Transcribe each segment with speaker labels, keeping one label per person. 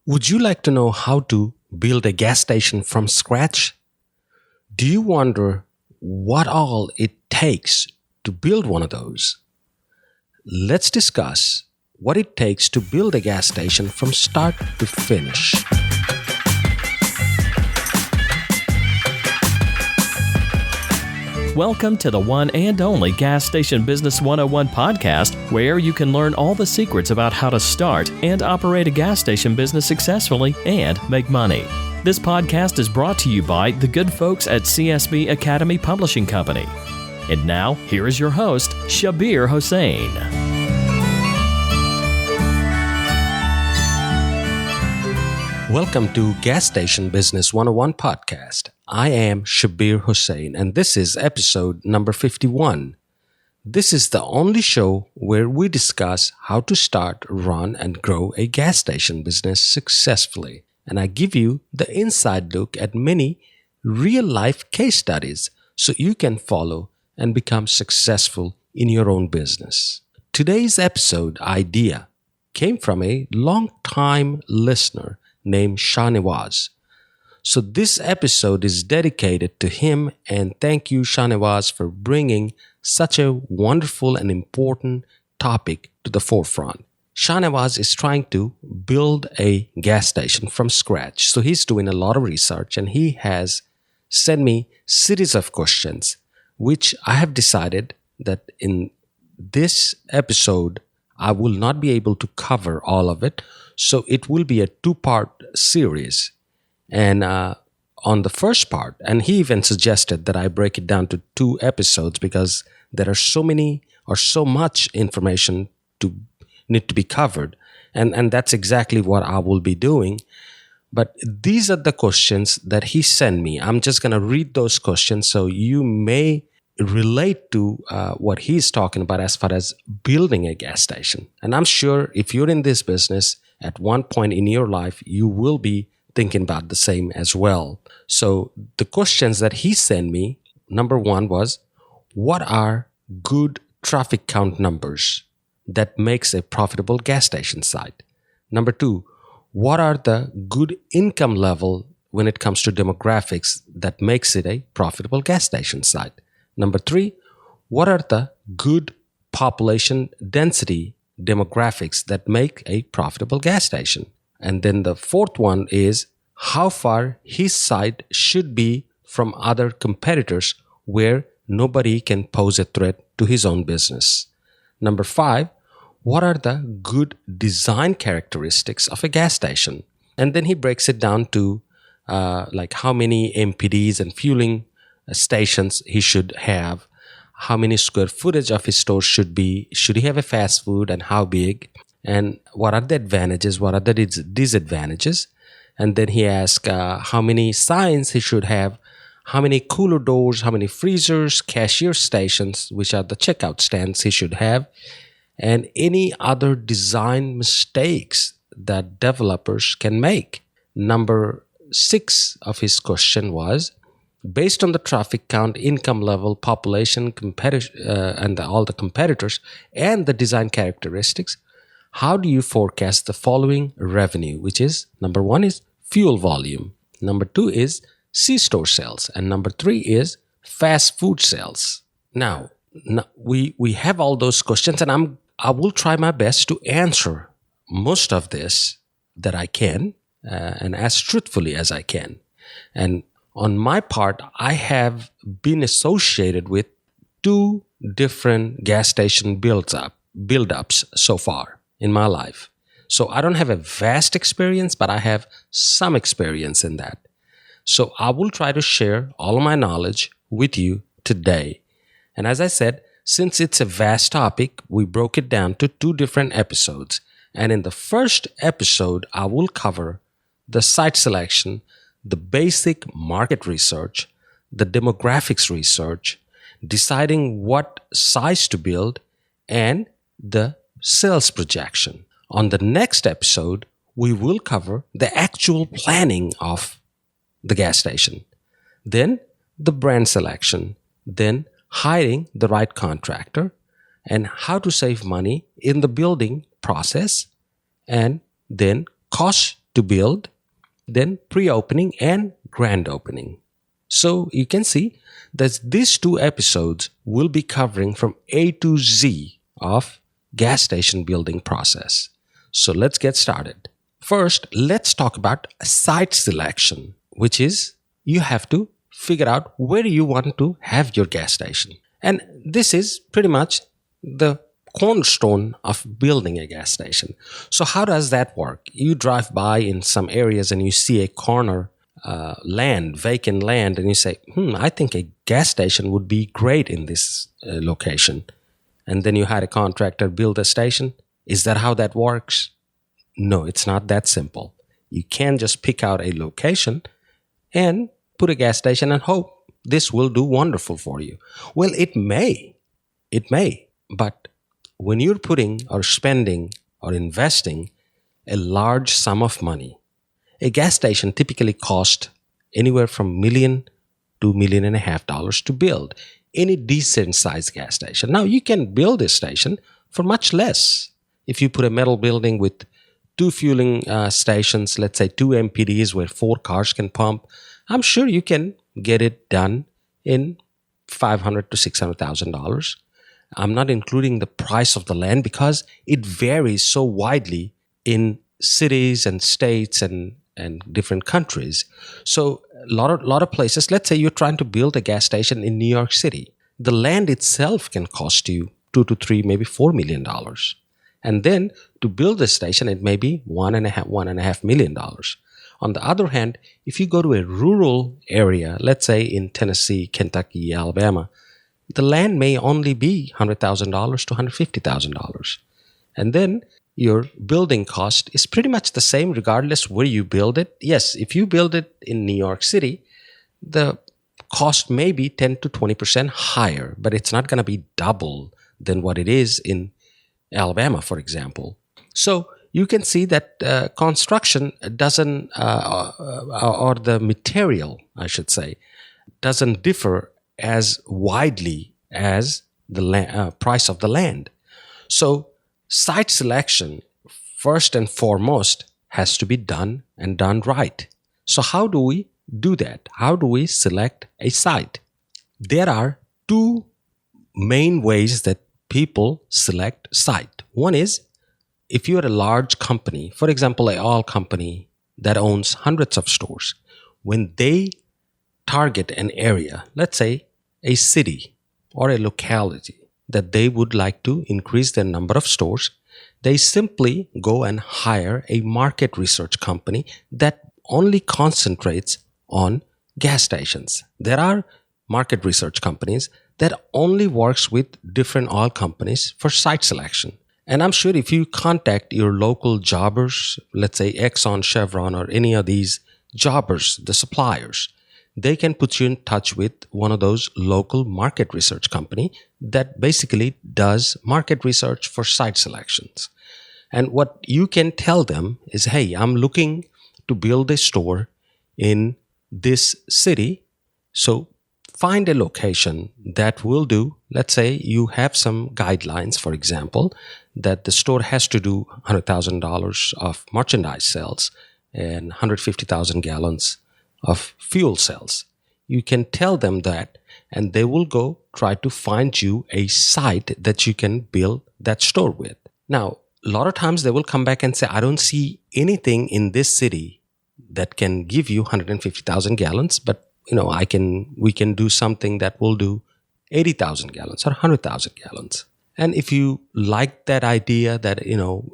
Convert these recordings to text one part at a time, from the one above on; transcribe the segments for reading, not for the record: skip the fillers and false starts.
Speaker 1: Would you like to know how to build a gas station from scratch? Do you wonder what all it takes to build one of those? Let's discuss what it takes to build a gas station from start to finish.
Speaker 2: Welcome to the one and only Gas Station Business 101 podcast, where you can learn all the secrets about how to start and operate a gas station business successfully and make money. This podcast is brought to you by the good folks at CSB Academy Publishing Company. And now, here is your host, Shabbir Hossain.
Speaker 1: Welcome to Gas Station Business 101 podcast. I am Shabbir Hossain, and this is episode number 51. This is the only show where we discuss how to start, run, and grow a gas station business successfully. And I give you the inside look at many real-life case studies so you can follow and become successful in your own business. Today's episode idea came from a long-time listener named Shahnawaz. So this episode is dedicated to him, and thank you, Shahnawaz, for bringing such a wonderful and important topic to the forefront. Shahnawaz is trying to build a gas station from scratch. So he's doing a lot of research, and he has sent me series of questions, which I have decided that in this episode, I will not be able to cover all of it. So it will be a two-part series. And on the first part, and he even suggested that I break it down to 2 episodes because there are so many or so much information to need to be covered. And that's exactly what I will be doing. But these are the questions that he sent me. I'm just going to read those questions so you may relate to what he's talking about as far as building a gas station. And I'm sure if you're in this business at one point in your life, you will be thinking about the same as well. So the questions that he sent me, number 1 was, what are good traffic count numbers that makes a profitable gas station site? Number 2, what are the good income level when it comes to demographics that makes it a profitable gas station site? Number 3, what are the good population density demographics that make a profitable gas station? And then the 4th one is how far his site should be from other competitors where nobody can pose a threat to his own business. Number 5, what are the good design characteristics of a gas station? And then he breaks it down to like how many MPDs and fueling stations he should have, how many square footage of his store should be, should he have a fast food and how big, and what are the advantages, what are the disadvantages. And then he asks how many signs he should have, how many cooler doors, how many freezers, cashier stations, which are the checkout stands he should have, and any other design mistakes that developers can make. Number 6 of his question was, based on the traffic count, income level, population, and all the competitors, and the design characteristics, how do you forecast the following revenue, which is, number 1 is fuel volume, number 2 is C-store sales, and number 3 is fast food sales. Now we have all those questions, and I will try my best to answer most of this that I can, and as truthfully as I can. And on my part, I have been associated with 2 different gas station build-ups so far in my life. So I don't have a vast experience, but I have some experience in that. So I will try to share all of my knowledge with you today. And as I said, since it's a vast topic, we broke it down to 2 different episodes. And in the first episode, I will cover the site selection, the basic market research, the demographics research, deciding what size to build, and the sales projection. On the next episode, we will cover the actual planning of the gas station, then the brand selection, then hiring the right contractor, and how to save money in the building process, and then cost to build, then pre-opening and grand opening. So you can see that these 2 episodes will be covering from A to Z of gas station building process. So let's get started. First, let's talk about site selection, which is you have to figure out where you want to have your gas station. And this is pretty much the cornerstone of building a gas station. So how does that work? You drive by in some areas and you see a corner vacant land, and you say, I think a gas station would be great in this location. And then you hire a contractor, build a station. Is that how that works? No, it's not that simple. You can't just pick out a location and put a gas station and hope this will do wonderful for you. Well, it may, but when you're putting or spending or investing a large sum of money, a gas station typically costs anywhere from $1 million to $1.5 million to build. Any decent sized gas station. Now you can build a station for much less. If you put a metal building with 2 fueling stations, let's say 2 MPDs where 4 cars can pump, I'm sure you can get it done in $500,000 to $600,000. I'm not including the price of the land because it varies so widely in cities and states and different countries. So a lot of places, let's say you're trying to build a gas station in New York City. The land itself can cost you $2 to $3, maybe $4 million. And then to build a station, it may be $1.5 million. On the other hand, if you go to a rural area, let's say in Tennessee, Kentucky, Alabama, the land may only be $100,000 to $150,000. And then your building cost is pretty much the same regardless where you build it. Yes, if you build it in New York City, the cost may be 10 to 20% higher, but it's not going to be double than what it is in Alabama, for example. So you can see that construction doesn't, or the material, I should say, doesn't differ as widely as the price of the land. So site selection, first and foremost, has to be done and done right. So how do we do that? How do we select a site? There are 2 main ways that people select site. One is if you're a large company, for example, an oil company that owns hundreds of stores, when they target an area, let's say a city or a locality, that they would like to increase their number of stores, they simply go and hire a market research company that only concentrates on gas stations. There are market research companies that only works with different oil companies for site selection. And I'm sure if you contact your local jobbers, let's say Exxon, Chevron, or any of these jobbers, the suppliers, they can put you in touch with one of those local market research company that basically does market research for site selections. And what you can tell them is, hey, I'm looking to build a store in this city. So find a location that will do, let's say you have some guidelines, for example, that the store has to do $100,000 of merchandise sales and 150,000 gallons of fuel cells. You can tell them that, and they will go try to find you a site that you can build that store with. Now, a lot of times they will come back and say, I don't see anything in this city that can give you 150,000 gallons, but we can do something that will do 80,000 gallons or 100,000 gallons. And if you like that idea that,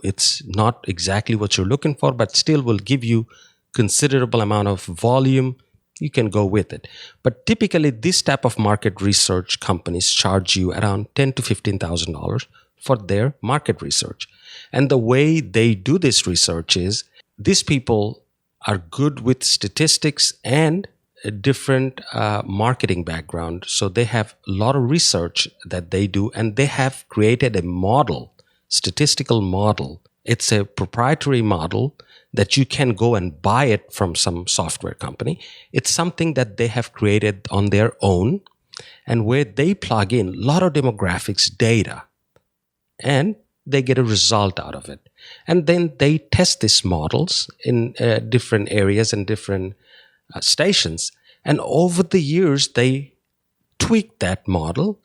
Speaker 1: it's not exactly what you're looking for, but still will give you considerable amount of volume, you can go with it. But typically, this type of market research companies charge you around $10,000 to $15,000 for their market research. And the way they do this research is these people are good with statistics and a different marketing background. So they have a lot of research that they do, and they have created a model, statistical model. It's a proprietary model that you can go and buy it from some software company. It's something that they have created on their own, and where they plug in a lot of demographics data, and they get a result out of it. And then they test these models in different areas and different stations. And over the years, they tweak that model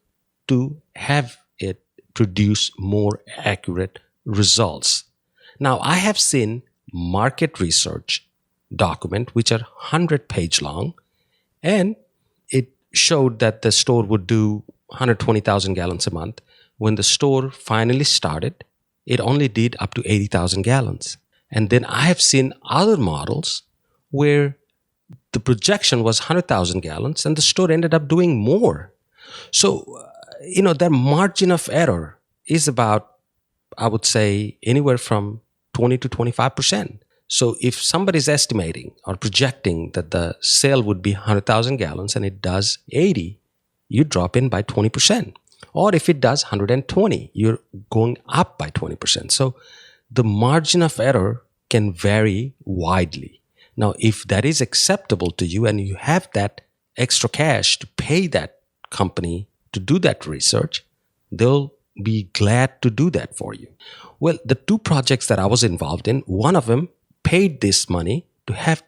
Speaker 1: to have it produce more accurate results. Now, I have seen market research document which are 100-page long, and it showed that the store would do 120,000 gallons a month. When the store finally started, it only did up to 80,000 gallons. And then I have seen other models where the projection was 100,000 gallons and the store ended up doing more. So, their margin of error is about, I would say, anywhere from 20 to 25%. So if somebody's estimating or projecting that the sale would be 100,000 gallons and it does 80, you drop in by 20%. Or if it does 120, you're going up by 20%. So the margin of error can vary widely. Now, if that is acceptable to you and you have that extra cash to pay that company to do that research, they'll be glad to do that for you. Well, the two projects that I was involved in, one of them paid this money to had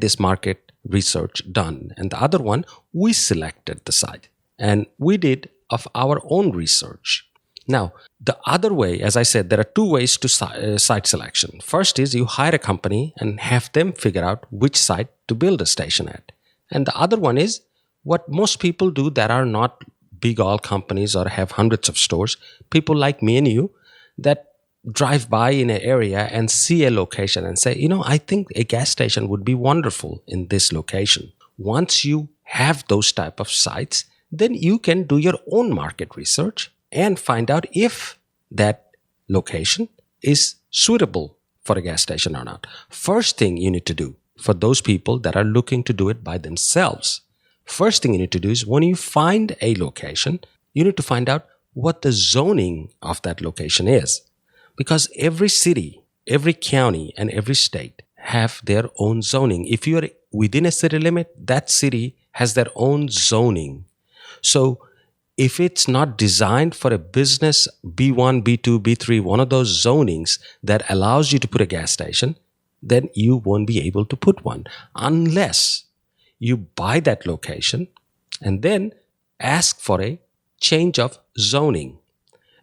Speaker 1: this market research done. And the other one, we selected the site and we did of our own research. Now, the other way, as I said, there are two ways to site selection. First is you hire a company and have them figure out which site to build a station at. And the other one is what most people do that are not big oil companies or have hundreds of stores, people like me and you that drive by in an area and see a location and say, I think a gas station would be wonderful in this location. Once you have those type of sites, then you can do your own market research and find out if that location is suitable for a gas station or not. First thing you need to do for those people that are looking to do it by themselves, first thing you need to do is when you find a location, you need to find out what the zoning of that location is. Because every city, every county, and every state have their own zoning. If you are within a city limit, that city has their own zoning. So if it's not designed for a business B1, B2, B3, one of those zonings that allows you to put a gas station, then you won't be able to put one unless you buy that location and then ask for a change of zoning.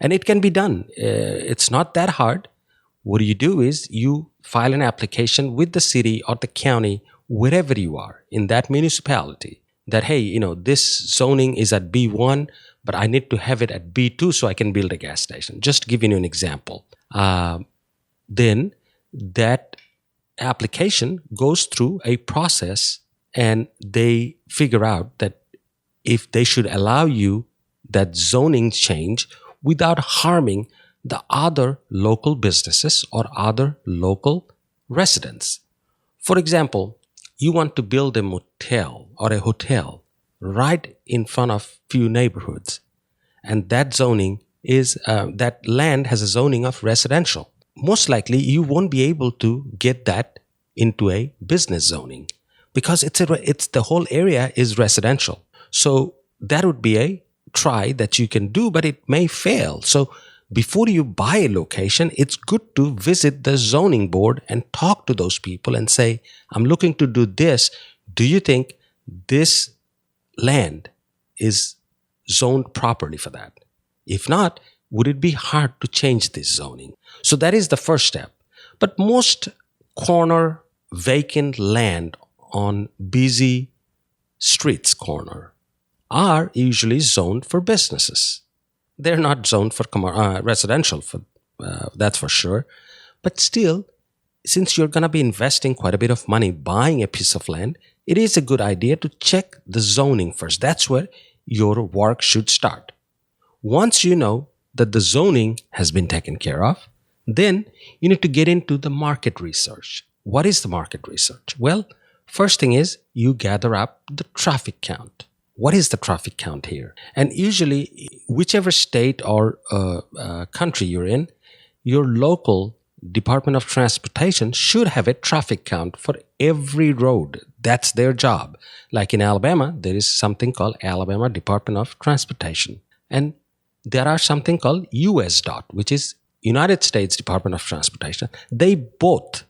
Speaker 1: And it can be done. It's not that hard. What you do is you file an application with the city or the county, wherever you are in that municipality, that, hey, this zoning is at B1, but I need to have it at B2 so I can build a gas station. Just giving you an example. Then that application goes through a process and they figure out that if they should allow you that zoning change without harming the other local businesses or other local residents. For example, you want to build a motel or a hotel right in front of few neighborhoods, and that zoning is that land has a zoning of residential. Most likely, you won't be able to get that into a business zoning because it's the whole area is residential. So that would be a try that you can do, but it may fail. So before you buy a location, it's good to visit the zoning board and talk to those people and say, I'm looking to do this. Do you think this land is zoned properly for that? If not, would it be hard to change this zoning? So that is the first step. But most corner vacant land on busy streets corner are usually zoned for businesses. They're not zoned for residential, that's for sure. But still, since you're going to be investing quite a bit of money buying a piece of land, it is a good idea to check the zoning first. That's where your work should start. Once you know that the zoning has been taken care of, then you need to get into the market research. What is the market research? Well, first thing is you gather up the traffic count. What is the traffic count here? And usually, whichever state or country you're in, your local Department of Transportation should have a traffic count for every road. That's their job. Like in Alabama, there is something called Alabama Department of Transportation. And there are something called USDOT, which is United States Department of Transportation. They both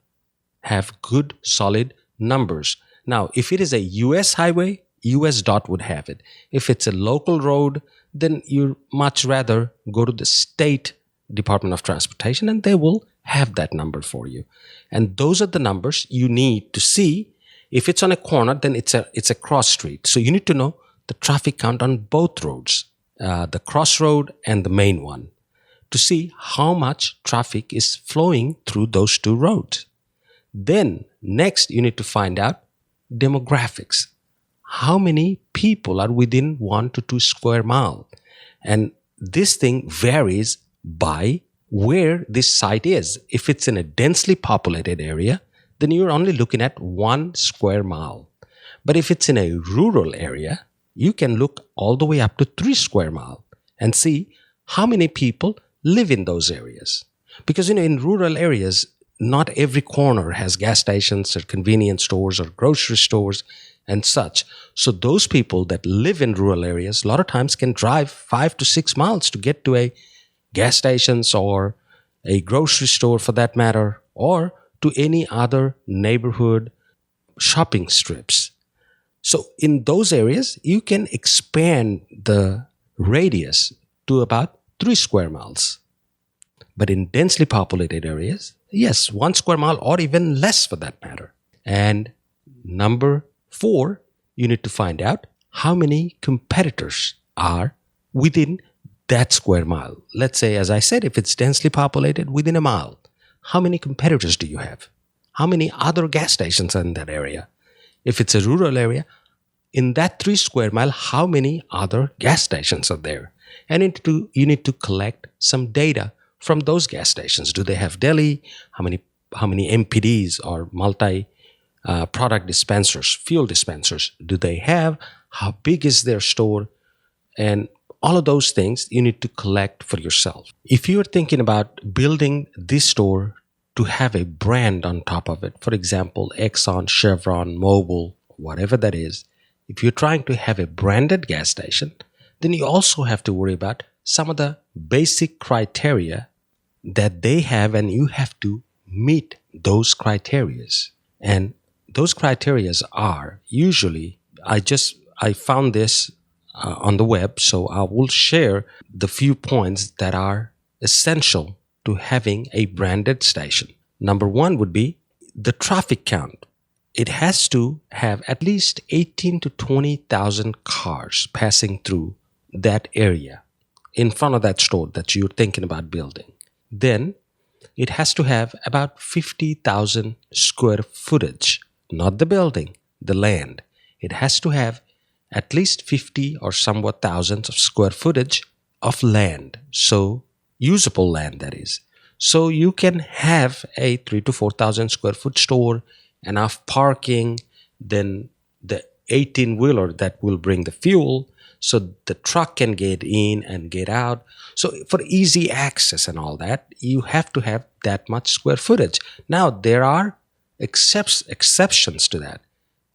Speaker 1: have good, solid numbers. Now, if it is a US highway, USDOT would have it. If it's a local road, then you'd much rather go to the state Department of Transportation and they will have that number for you. And those are the numbers you need to see. If it's on a corner, then it's a cross street. So you need to know the traffic count on both roads, the crossroad and the main one, to see how much traffic is flowing through those two roads. Then next, you need to find out demographics. How many people are within 1 to 2 square mile? And this thing varies by where this site is. If it's in a densely populated area, then you're only looking at 1 square mile. But if it's in a rural area, you can look all the way up to 3 square mile and see how many people live in those areas. Because in rural areas, not every corner has gas stations or convenience stores or grocery stores and such. So those people that live in rural areas a lot of times can drive 5 to 6 miles to get to a gas stations or a grocery store for that matter, or to any other neighborhood shopping strips. So in those areas, you can expand the radius to about 3 square miles. But in densely populated areas, yes, 1 square mile or even less for that matter. And number 4, you need to find out how many competitors are within that square mile. Let's say, as I said, if it's densely populated within a mile, how many competitors do you have? How many other gas stations are in that area? If it's a rural area, in that 3 square mile, how many other gas stations are there? And you need to collect some data from those gas stations. Do they have deli? How many MPDs or multi product dispensers, fuel dispensers do they have? How big is their store? And all of those things you need to collect for yourself. If you're thinking about building this store to have a brand on top of it, for example, Exxon, Chevron, Mobil, whatever that is, if you're trying to have a branded gas station, then you also have to worry about some of the basic criteria that they have, and you have to meet those criterias. And those criterias are usually, I found this on the web, so I will share the few points that are essential to having a branded station. Number 1 would be the traffic count. It has to have at least 18 to 20,000 cars passing through that area in front of that store that you're thinking about building. Then it has to have about 50,000 square footage, not the building, the land. It has to have at least 50 or somewhat thousands of square footage of land. So usable land, that is. So you can have a 3 to 4,000 square foot store, enough parking, then the 18-wheeler that will bring the fuel, so the truck can get in and get out. So for easy access and all that, you have to have that much square footage. Now, there are exceptions to that.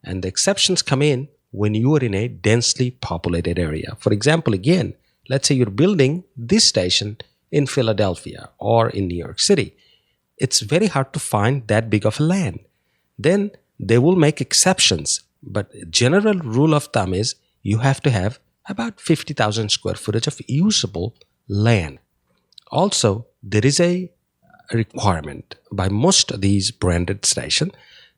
Speaker 1: And the exceptions come in when you are in a densely populated area. For example, again, let's say you're building this station in Philadelphia or in New York City. It's very hard to find that big of a land. Then they will make exceptions. But general rule of thumb is you have to have about 50,000 square footage of usable land. Also, there is a requirement by most of these branded stations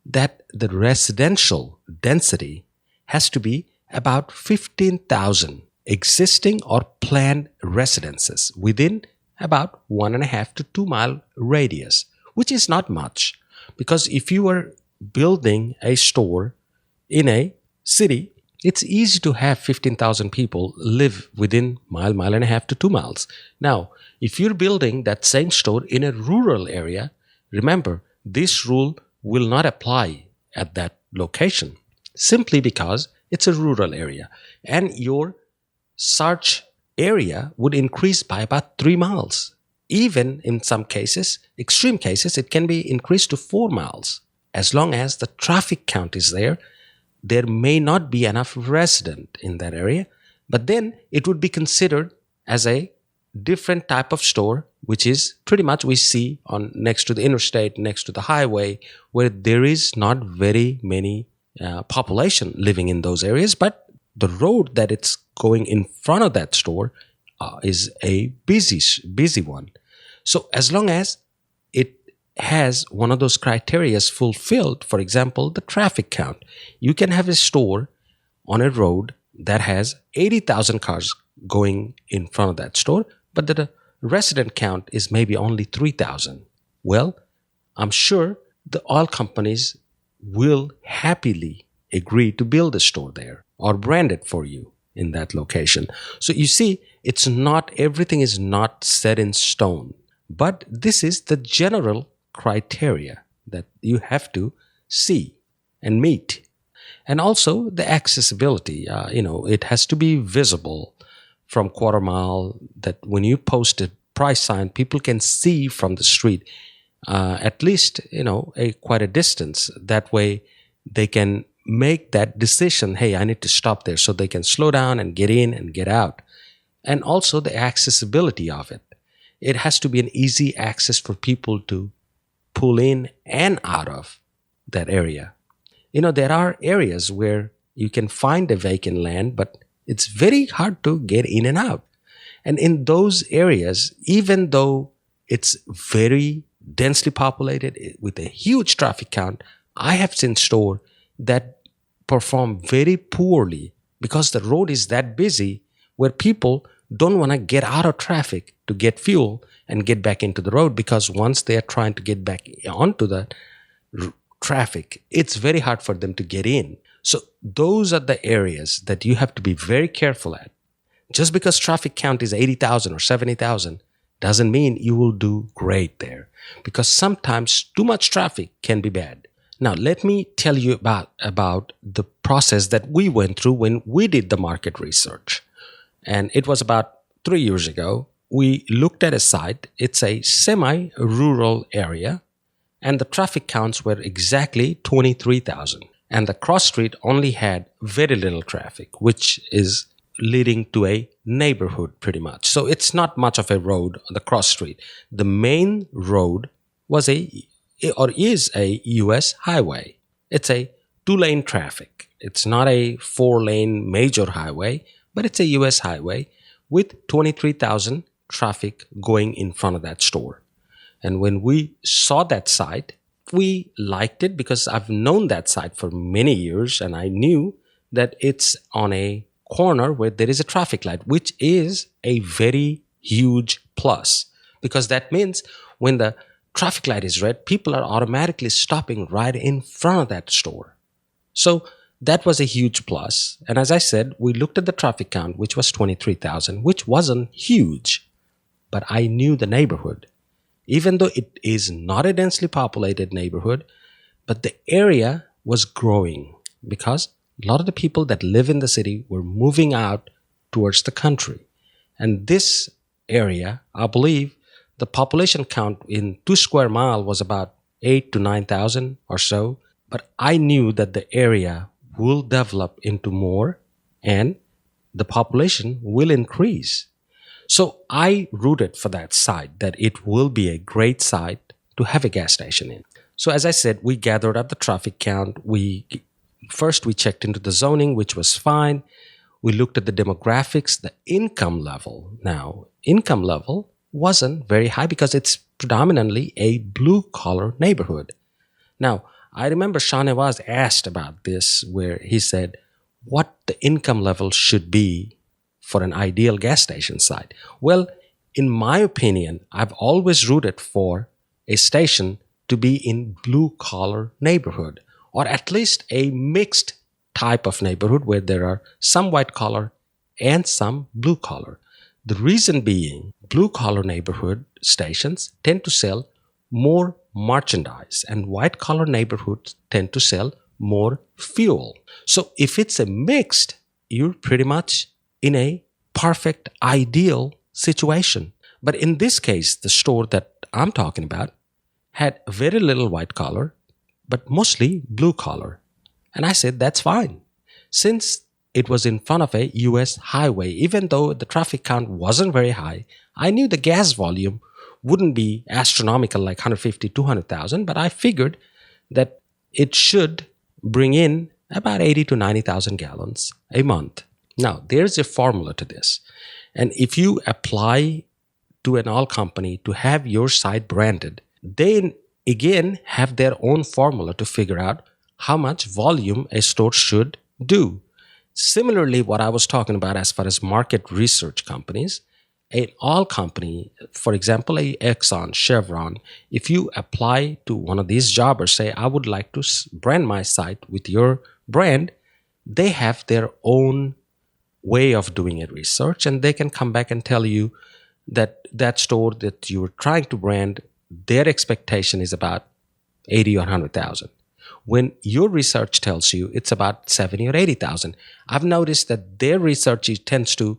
Speaker 1: that the residential density has to be about 15,000 existing or planned residences within about 1.5 to 2 mile radius, which is not much. Because if you are building a store in a city, it's easy to have 15,000 people live within mile and a half to 2 miles. Now, if you're building that same store in a rural area, remember, this rule will not apply at that location simply because it's a rural area and your search area would increase by about 3 miles. Even in some cases, extreme cases, it can be increased to 4 miles. As long as the traffic count is there, there may not be enough resident in that area, but then it would be considered as a different type of store, which is pretty much we see on next to the interstate, next to the highway, where there is not very many population living in those areas, but the road that it's going in front of that store is a busy one. So as long as it has one of those criteria fulfilled, for example, the traffic count, you can have a store on a road that has 80,000 cars going in front of that store, but the resident count is maybe only 3,000. Well, I'm sure the oil companies will happily agree to build a store there or brand it for you in that location. So you see, it's not, everything is not set in stone, but this is the general criteria that you have to see and meet. And also the accessibility, it has to be visible from quarter mile, that when you post a price sign, people can see from the street at least, quite a distance. That way they can make that decision, hey, I need to stop there, so they can slow down and get in and get out. And also the accessibility of it. It has to be an easy access for people to pull in and out of that area. There are areas where you can find a vacant land, but it's very hard to get in and out. And in those areas, even though it's very densely populated with a huge traffic count, I have seen stores that perform very poorly because the road is that busy where people don't want to get out of traffic to get fuel and get back into the road, because once they are trying to get back onto the traffic, it's very hard for them to get in. So those are the areas that you have to be very careful at. Just because traffic count is 80,000 or 70,000 doesn't mean you will do great there, because sometimes too much traffic can be bad. Now, let me tell you about the process that we went through when we did the market research. And it was about 3 years ago. We looked at a site. It's a semi-rural area, and the traffic counts were exactly 23,000. And the cross street only had very little traffic, which is leading to a neighborhood pretty much. So it's not much of a road on the cross street. The main road is a US highway. It's a 2-lane traffic. It's not a 4-lane major highway, but it's a US highway with 23,000 traffic going in front of that store. And when we saw that site, we liked it because I've known that site for many years, and I knew that it's on a corner where there is a traffic light, which is a very huge plus, because that means when the traffic light is red, people are automatically stopping right in front of that store. So that was a huge plus. And as I said, we looked at the traffic count, which was 23,000, which wasn't huge, but I knew the neighborhood. Even though it is not a densely populated neighborhood, but the area was growing because a lot of the people that live in the city were moving out towards the country. And this area, I believe, the population count in 2 square mile was about 8 to 9,000 or so. But I knew that the area will develop into more and the population will increase. So I rooted for that site, that it will be a great site to have a gas station in. So as I said, we gathered up the traffic count. First we checked into the zoning, which was fine. We looked at the demographics, the income level. Now, income level wasn't very high because it's predominantly a blue-collar neighborhood. Now, I remember Shahnawaz asked about this, where he said what the income level should be for an ideal gas station site. Well, in my opinion, I've always rooted for a station to be in blue-collar neighborhood, or at least a mixed type of neighborhood where there are some white-collar and some blue-collar. The reason being, blue-collar neighborhood stations tend to sell more merchandise, and white-collar neighborhoods tend to sell more fuel. So if it's a mixed, you're pretty much in a perfect, ideal situation. But in this case, the store that I'm talking about had very little white-collar, but mostly blue-collar. And I said, that's fine. Since it was in front of a US highway. Even though the traffic count wasn't very high, I knew the gas volume wouldn't be astronomical like 150, 200,000, but I figured that it should bring in about 80 to 90,000 gallons a month. Now, there's a formula to this. And if you apply to an oil company to have your site branded, they again have their own formula to figure out how much volume a store should do. Similarly, what I was talking about as far as market research companies, an oil company, for example, a Exxon, Chevron, if you apply to one of these jobbers, say, I would like to brand my site with your brand, they have their own way of doing a research, and they can come back and tell you that that store that you're trying to brand, their expectation is about 80 or 100,000. When your research tells you it's about 70 or 80,000, I've noticed that their research tends to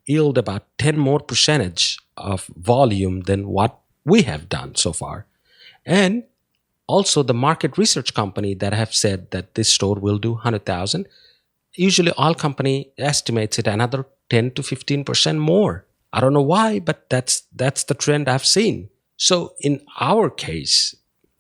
Speaker 1: yield about 10 more percentage of volume than what we have done so far. And also the market research company that have said that this store will do 100,000, usually oil company estimates it another 10 to 15% more. I don't know why, but that's the trend I've seen. So in our case,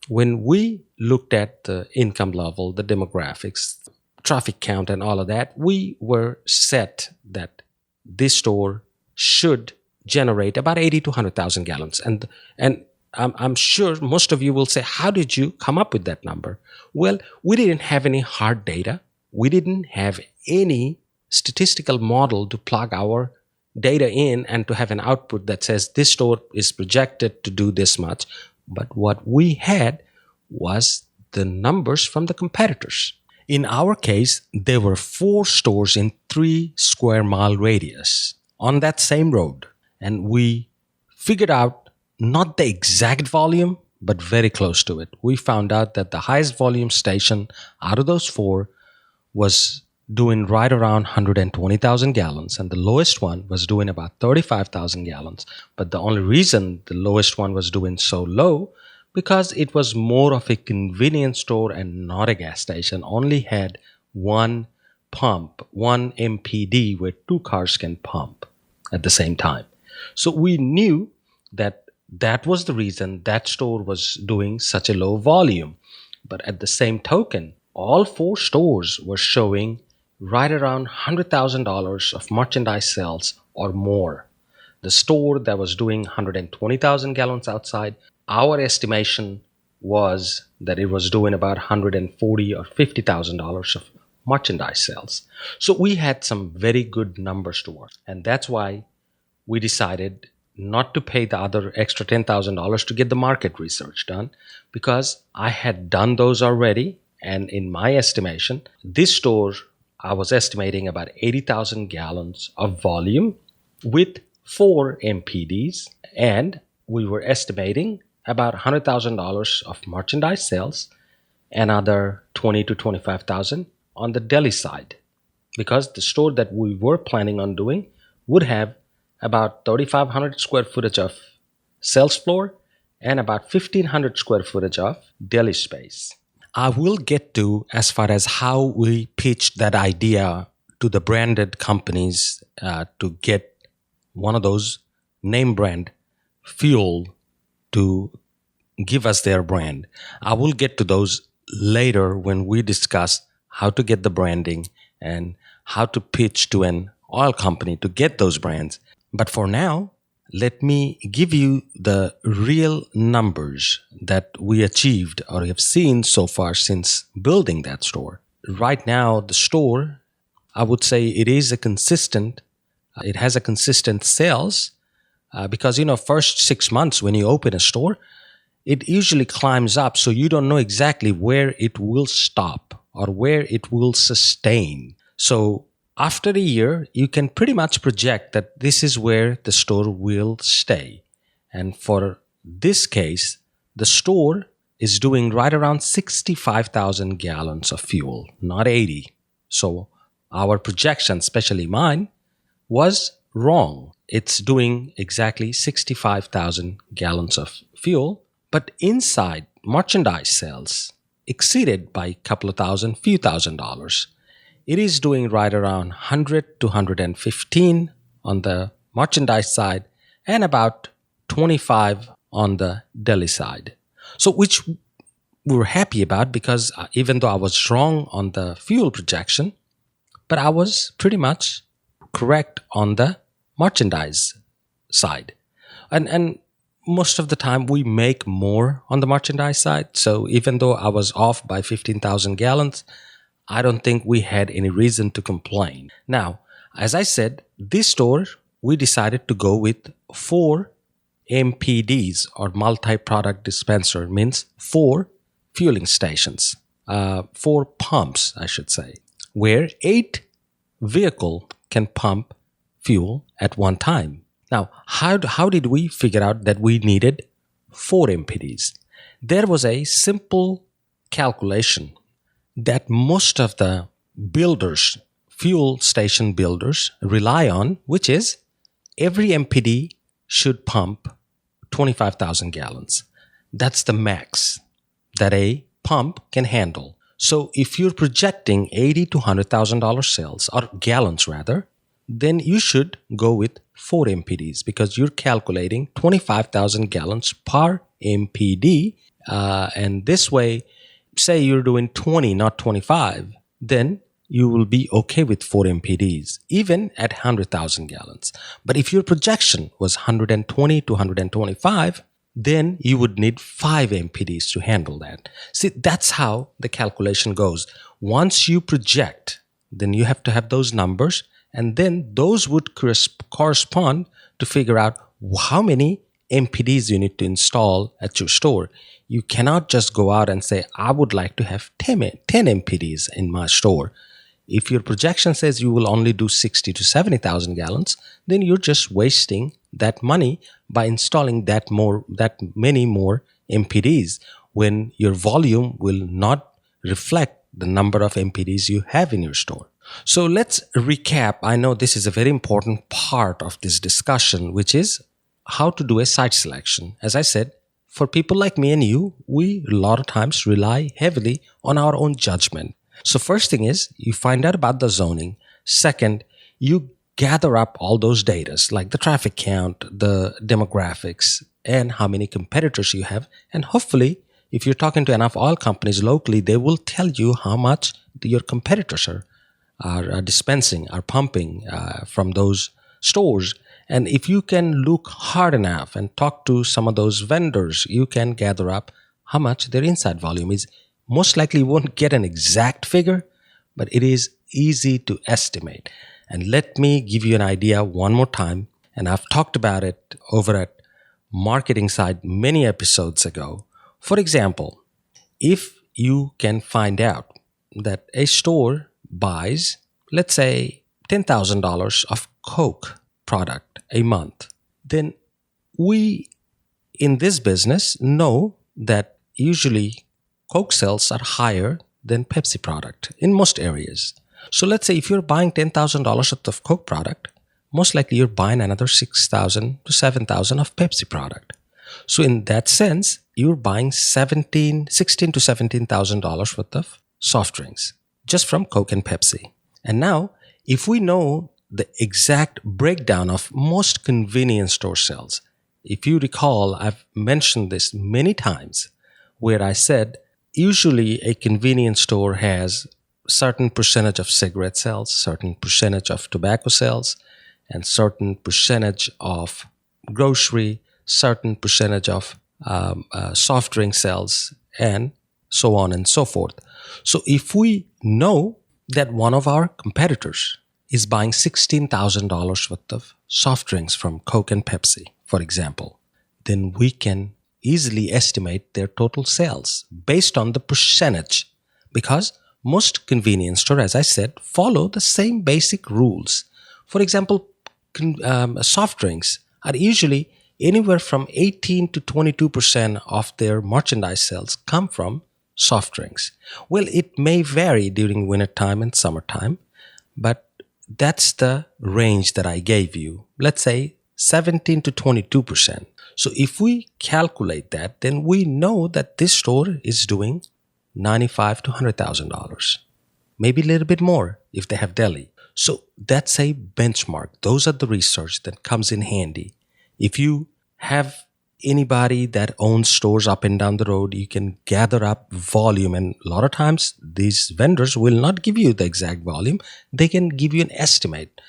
Speaker 1: when we looked at the income level, the demographics, traffic count and all of that, we were set that this store should generate about 80 to 100,000 gallons. And I'm sure most of you will say, how did you come up with that number? Well, we didn't have any hard data. We didn't have any statistical model to plug our data in and to have an output that says this store is projected to do this much. But what we had was the numbers from the competitors. In our case, there were 4 stores in 3 square mile radius on that same road. And we figured out not the exact volume, but very close to it. We found out that the highest volume station out of those 4 was doing right around 120,000 gallons, and the lowest one was doing about 35,000 gallons. But the only reason the lowest one was doing so low, because it was more of a convenience store and not a gas station, only had one pump, one MPD where 2 cars can pump at the same time. So we knew that that was the reason that store was doing such a low volume. But at the same token, all 4 stores were showing right around $100,000 of merchandise sales or more. The store that was doing 120,000 gallons outside, our estimation was that it was doing about $140,000 or $50,000 of merchandise sales. So we had some very good numbers to work. And that's why we decided not to pay the other extra $10,000 to get the market research done, because I had done those already. And in my estimation, this store, I was estimating about 80,000 gallons of volume with 4 MPDs. And we were estimating about $100,000 of merchandise sales, another 20 to 25,000 on the deli side. Because the store that we were planning on doing would have about 3,500 square footage of sales floor and about 1,500 square footage of deli space. I will get to as far as how we pitched that idea to the branded companies to get one of those name brand fuel to give us their brand. I will get to those later when we discuss how to get the branding and how to pitch to an oil company to get those brands. But for now, let me give you the real numbers that we achieved or have seen so far since building that store. Right now, the store, I would say it has a consistent sales because, first 6 months when you open a store, it usually climbs up. So you don't know exactly where it will stop or where it will sustain. So after a year, you can pretty much project that this is where the store will stay. And for this case, the store is doing right around 65,000 gallons of fuel, not 80. So our projection, especially mine, was wrong. It's doing exactly 65,000 gallons of fuel, but inside merchandise sales exceeded by a couple of thousand, few $1,000s. it is doing right around 100 to 115 on the merchandise side and about 25 on the deli side. So which we were happy about because even though I was wrong on the fuel projection, but I was pretty much correct on the merchandise side. And most of the time we make more on the merchandise side. So even though I was off by 15,000 gallons, I don't think we had any reason to complain. Now, as I said, this store, we decided to go with 4 MPDs or multi-product dispenser, means 4 fueling stations, 4 pumps, I should say, where 8 vehicle can pump fuel at one time. Now, how did we figure out that we needed 4 MPDs? There was a simple calculation that most of the builders, fuel station builders, rely on, which is every MPD should pump 25,000 gallons. That's the max that a pump can handle. So if you're projecting $80,000 to $100,000 sales, or gallons rather, then you should go with 4 MPDs because you're calculating 25,000 gallons per MPD. And this way, say you're doing 20, not 25, then you will be okay with 4 MPDs, even at 100,000 gallons. But if your projection was 120 to 125, then you would need 5 MPDs to handle that. See, that's how the calculation goes. Once you project, then you have to have those numbers, and then those would correspond to figure out how many MPDs you need to install at your store. You cannot just go out and say, I would like to have 10 MPDs in my store. If your projection says you will only do 60 to 70,000 gallons, then you're just wasting that money by installing that many more MPDs when your volume will not reflect the number of MPDs you have in your store. So let's recap. I know this is a very important part of this discussion, which is how to do a site selection. As I said, for people like me and you, we a lot of times rely heavily on our own judgment. So first thing is you find out about the zoning. Second, you gather up all those data like the traffic count, the demographics, and how many competitors you have. And hopefully, if you're talking to enough oil companies locally, they will tell you how much your competitors are dispensing, are pumping from those stores. And if you can look hard enough and talk to some of those vendors, you can gather up how much their inside volume is. Most likely you won't get an exact figure, but it is easy to estimate. And let me give you an idea one more time. And I've talked about it over at Marketing Side many episodes ago. For example, if you can find out that a store buys, let's say, $10,000 of Coke product a month, then we in this business know that usually Coke sales are higher than Pepsi product in most areas. So let's say if you're buying $10,000 of Coke product, most likely you're buying another $6,000 to $7,000 of Pepsi product. So in that sense, you're buying $16,000 to $17,000 worth of soft drinks just from Coke and Pepsi. And now, if we know the exact breakdown of most convenience store sales, if you recall, I've mentioned this many times where I said usually a convenience store has certain percentage of cigarette sales, certain percentage of tobacco sales, and certain percentage of grocery, certain percentage of soft drink sales, and so on and so forth. So if we know that one of our competitors is buying $16,000 worth of soft drinks from Coke and Pepsi, for example, then we can easily estimate their total sales based on the percentage, because most convenience stores, as I said, follow the same basic rules. For example, soft drinks are usually anywhere from 18 to 22% of their merchandise sales come from soft drinks. Well, it may vary during wintertime and summertime, but that's the range that I gave you. Let's say 17 to 22%. So if we calculate that, then we know that this store is doing $95,000 to $100,000. maybe a little bit more if they have deli. So that's a benchmark. Those are the research that comes in handy. If you have anybody that owns stores up and down the road, you can gather up volume. And a lot of times these vendors will not give you the exact volume. They can give you an estimate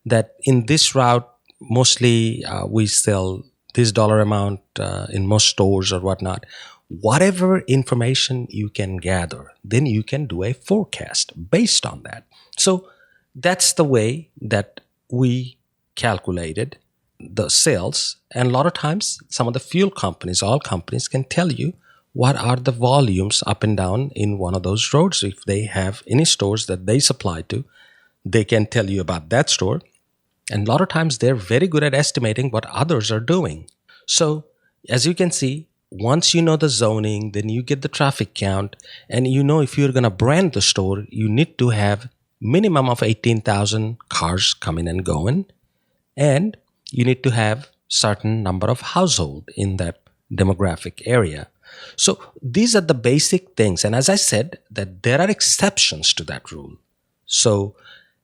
Speaker 1: that in this route, mostly we sell this dollar amount in most stores or whatnot. Whatever information you can gather, then you can do a forecast based on that. So that's the way that we calculated the sales. And a lot of times, some of the fuel companies, all companies can tell you what are the volumes up and down in one of those roads. If they have any stores that they supply to, they can tell you about that store. And a lot of times, they're very good at estimating what others are doing. So as you can see, once you know the zoning, then you get the traffic count, and you know if you're going to brand the store, you need to have minimum of 18,000 cars coming and going, and you need to have certain number of household in that demographic area. So these are the basic things. And as I said, that there are exceptions to that rule. So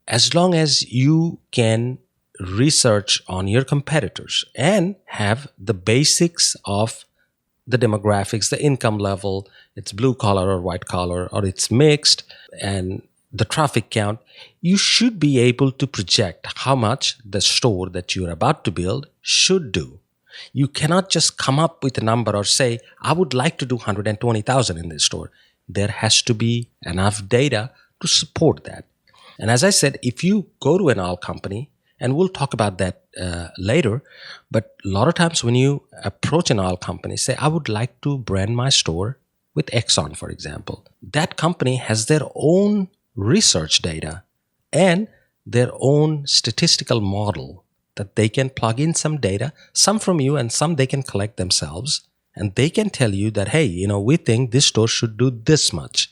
Speaker 1: as long as you can research on your competitors and have the basics of the demographics, the income level, it's blue collar or white collar, or it's mixed, and the traffic count, you should be able to project how much the store that you're about to build should do. You cannot just come up with a number or say, I would like to do 120,000 in this store. There has to be enough data to support that. And as I said, if you go to an oil company, and we'll talk about that later, but a lot of times when you approach an oil company, say, I would like to brand my store with Exxon, for example. That company has their own research data and their own statistical model that they can plug in some data, some from you and some they can collect themselves. And they can tell you that, hey, we think this store should do this much,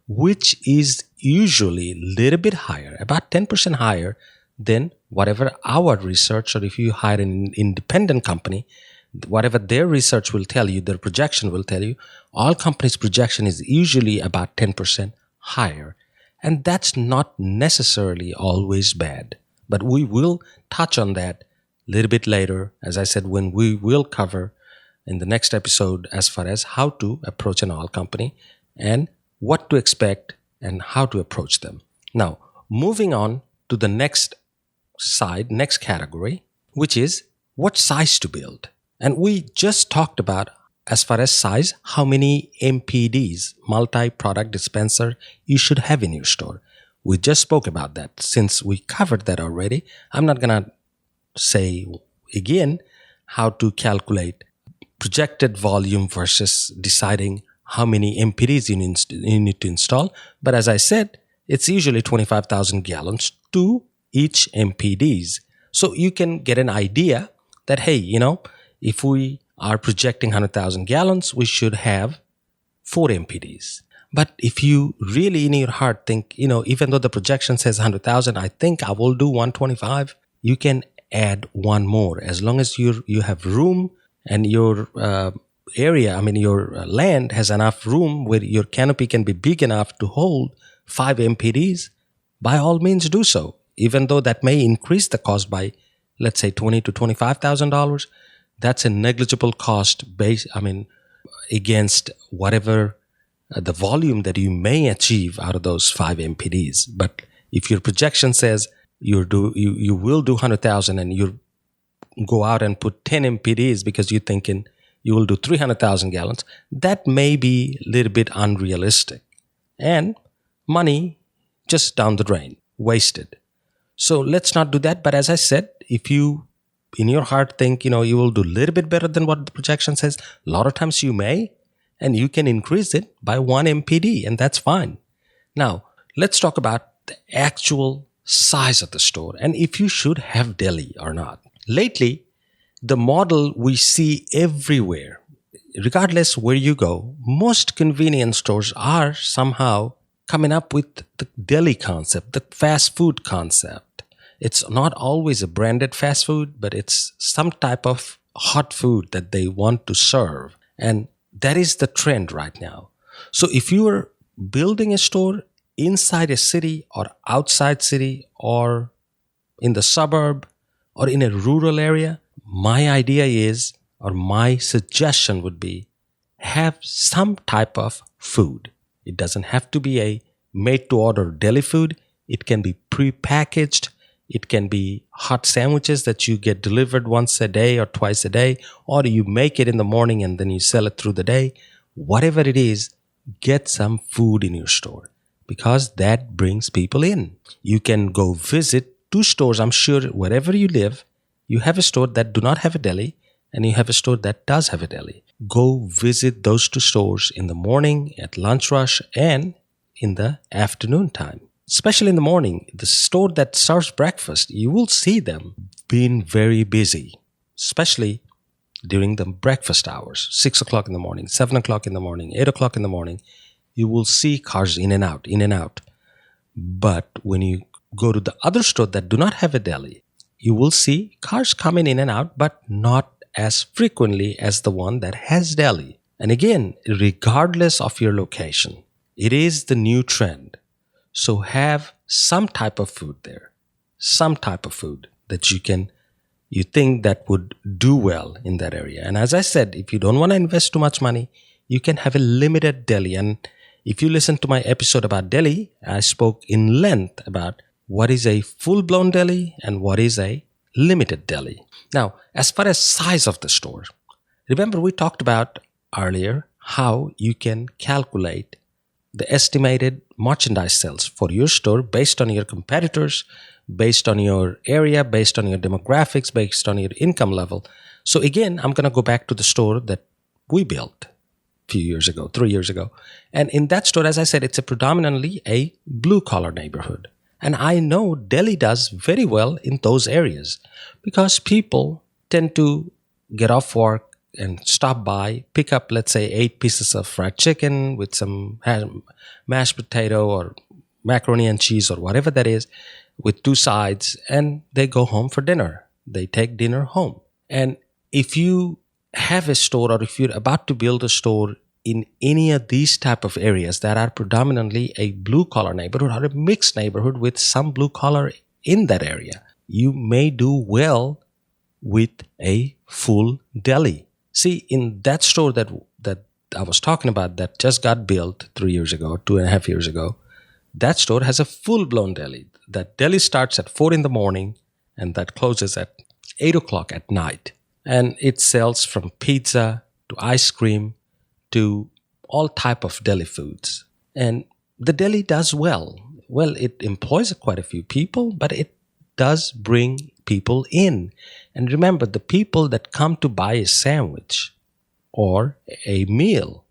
Speaker 1: which is usually a little bit higher, about 10% higher than whatever our research, or if you hire an independent company, whatever their research will tell you, their projection will tell you, all companies' projection is usually about 10% higher. And that's not necessarily always bad. But we will touch on that a little bit later, as I said, when we will cover in the next episode as far as how to approach an oil company and what to expect and how to approach them. Now, moving on to the next category, which is what size to build. And we just talked about, as far as size, how many MPDs, multi-product dispenser, you should have in your store. We just spoke about that. Since we covered that already, I'm not going to say again how to calculate projected volume versus deciding how many MPDs you need to install. But as I said, it's usually 25,000 gallons to each MPDs. So you can get an idea that, hey, if we are projecting 100,000 gallons, we should have 4 MPDs. But if you really in your heart think, even though the projection says 100,000, I think I will do 125, you can add one more as long as you have room and your area, your land has enough room where your canopy can be big enough to hold 5 MPDs. By all means do so. Even though that may increase the cost by, let's say, $20,000 to $25,000, that's a negligible cost against whatever the volume that you may achieve out of those 5 MPDs. But if your projection says you will do 100,000 and you go out and put 10 MPDs because you're thinking you will do 300,000 gallons, that may be a little bit unrealistic and money just down the drain, wasted. So let's not do that. But as I said, if you in your heart think, you will do a little bit better than what the projection says, a lot of times you may, and you can increase it by 1 MPD, and that's fine. Now, let's talk about the actual size of the store and if you should have deli or not. Lately, the model we see everywhere, regardless where you go, most convenience stores are somehow coming up with the deli concept, the fast food concept. It's not always a branded fast food, but it's some type of hot food that they want to serve. And that is the trend right now. So if you are building a store, inside a city or outside city or in the suburb or in a rural area, my idea is, or my suggestion would be, have some type of food. It doesn't have to be a made-to-order deli food. It can be pre-packaged. It can be hot sandwiches that you get delivered once a day or twice a day, or you make it in the morning and then you sell it through the day. Whatever it is, get some food in your store because that brings people in. You can go visit 2 stores. I'm sure wherever you live, you have a store that do not have a deli and you have a store that does have a deli. Go visit those 2 stores in the morning, at lunch rush, and in the afternoon time. Especially in the morning, the store that serves breakfast, you will see them being very busy, especially during the breakfast hours, 6 o'clock in the morning, 7 o'clock in the morning, 8 o'clock in the morning. You will see cars in and out, in and out. But when you go to the other store that do not have a deli, you will see cars coming in and out, but not as frequently as the one that has deli. And again, regardless of your location, it is the new trend. So have some type of food there, some type of food that you think that would do well in that area. And as I said, if you don't want to invest too much money, you can have a limited deli. And if you listen to my episode about deli, I spoke in length about what is a full-blown deli and what is a limited deli. Now, as far as size of the store, remember we talked about earlier how you can calculate the estimated merchandise sales for your store based on your competitors, based on your area, based on your demographics, based on your income level. So again, I'm going to go back to the store that we built a few years ago, 3 years ago. And in that store, as I said, it's a predominantly a blue-collar neighborhood. And I know Delhi does very well in those areas because people tend to get off work and stop by, pick up, let's say, 8 pieces of fried chicken with some mashed potato or macaroni and cheese or whatever that is with 2 sides, and they go home for dinner. They take dinner home. And if you have a store or if you're about to build a store in any of these type of areas that are predominantly a blue-collar neighborhood or a mixed neighborhood with some blue-collar in that area, you may do well with a full deli. See, in that store that I was talking about that just got built 3 years ago, 2.5 years ago, that store has a full-blown deli. That deli starts at 4 in the morning and that closes at 8 o'clock at night. And it sells from pizza to ice cream to all type of deli foods. And the deli does well. Well, it employs quite a few people, but it does bring people in. And remember, the people that come to buy a sandwich or a meal,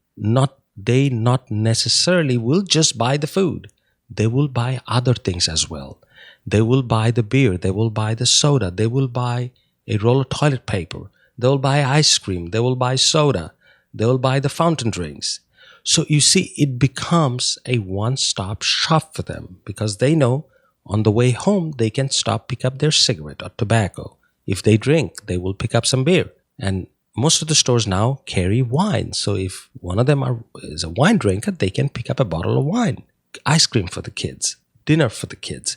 Speaker 1: they not necessarily will just buy the food. They will buy other things as well. They will buy the beer. They will buy the soda. They will buy a roll of toilet paper. They will buy ice cream. They will buy soda. They will buy the fountain drinks. So you see, it becomes a one-stop shop for them because they know on the way home, they can stop, pick up their cigarette or tobacco. If they drink, they will pick up some beer. And most of the stores now carry wine. So if one of them is a wine drinker, they can pick up a bottle of wine. Ice cream for the kids, dinner for the kids.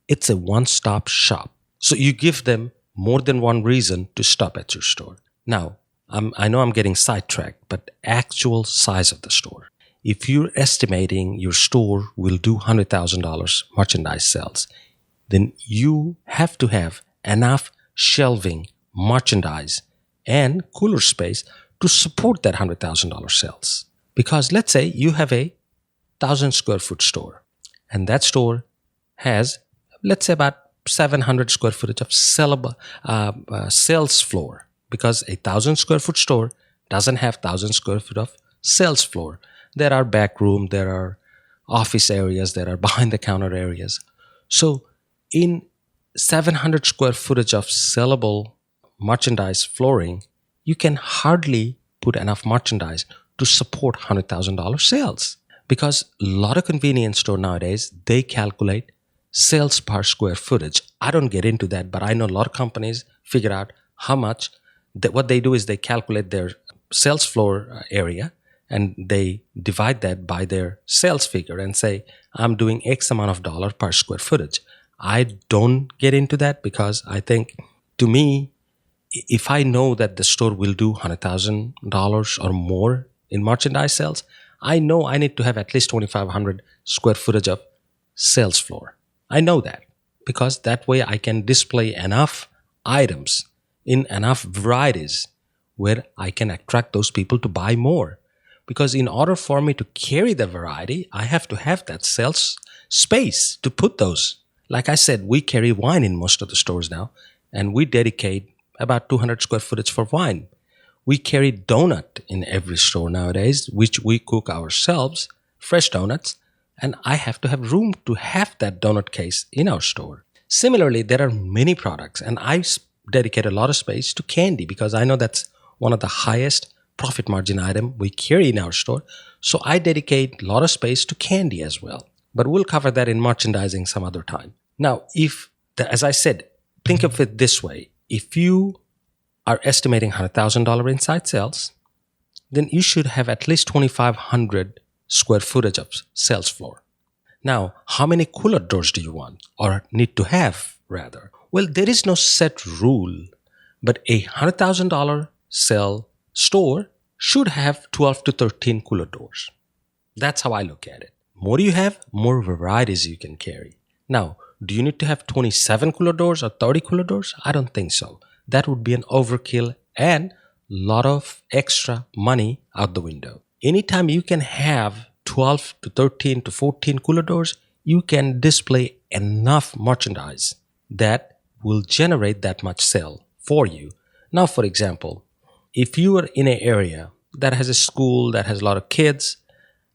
Speaker 1: It's a one-stop shop. So you give them more than one reason to stop at your store. Now, I know I'm getting sidetracked, but actual size of the store. If you're estimating your store will do $100,000 merchandise sales, then you have to have enough shelving, merchandise, and cooler space to support that $100,000 sales. Because let's say you have a 1,000 square foot store, and that store has, let's say, about 700 square footage of sellable sales floor. Because a 1,000 square foot store doesn't have 1,000 square foot of sales floor. There are back room, there are office areas, there are behind the counter areas. So in 700 square footage of sellable merchandise flooring, you can hardly put enough merchandise to support $100,000 sales. Because a lot of convenience store nowadays, they calculate sales per square footage. I don't get into that, but I know a lot of companies figure out how much. What they do is they calculate their sales floor area and they divide that by their sales figure and say, I'm doing X amount of dollar per square footage. I don't get into that because I think, to me, if I know that the store will do $100,000 or more in merchandise sales, I know I need to have at least 2,500 square footage of sales floor. I know that because that way I can display enough items in enough varieties where I can attract those people to buy more. Because in order for me to carry the variety, I have to have that sales space to put those. Like I said, we carry wine in most of the stores now, and we dedicate about 200 square footage for wine. We carry donut in every store nowadays, which we cook ourselves, fresh donuts, and I have to have room to have that donut case in our store. Similarly, there are many products, and I dedicate a lot of space to candy because I know that's one of the highest profit margin item we carry in our store. So I dedicate a lot of space to candy as well. But we'll cover that in merchandising some other time. Now, as I said, think of it this way. If you are estimating $100,000 inside sales, then you should have at least 2,500 square footage of sales floor. Now, how many cooler doors do you want or need to have rather? Well, there is no set rule, but a $100,000 sale store should have 12 to 13 cooler doors. That's how I look at it. More you have, more varieties you can carry. Now, do you need to have 27 cooler doors or 30 cooler doors? I don't think so. That would be an overkill and a lot of extra money out the window. Anytime you can have 12 to 13 to 14 cooler doors, you can display enough merchandise that will generate that much sale for you. Now, for example, if you are in an area that has a school that has a lot of kids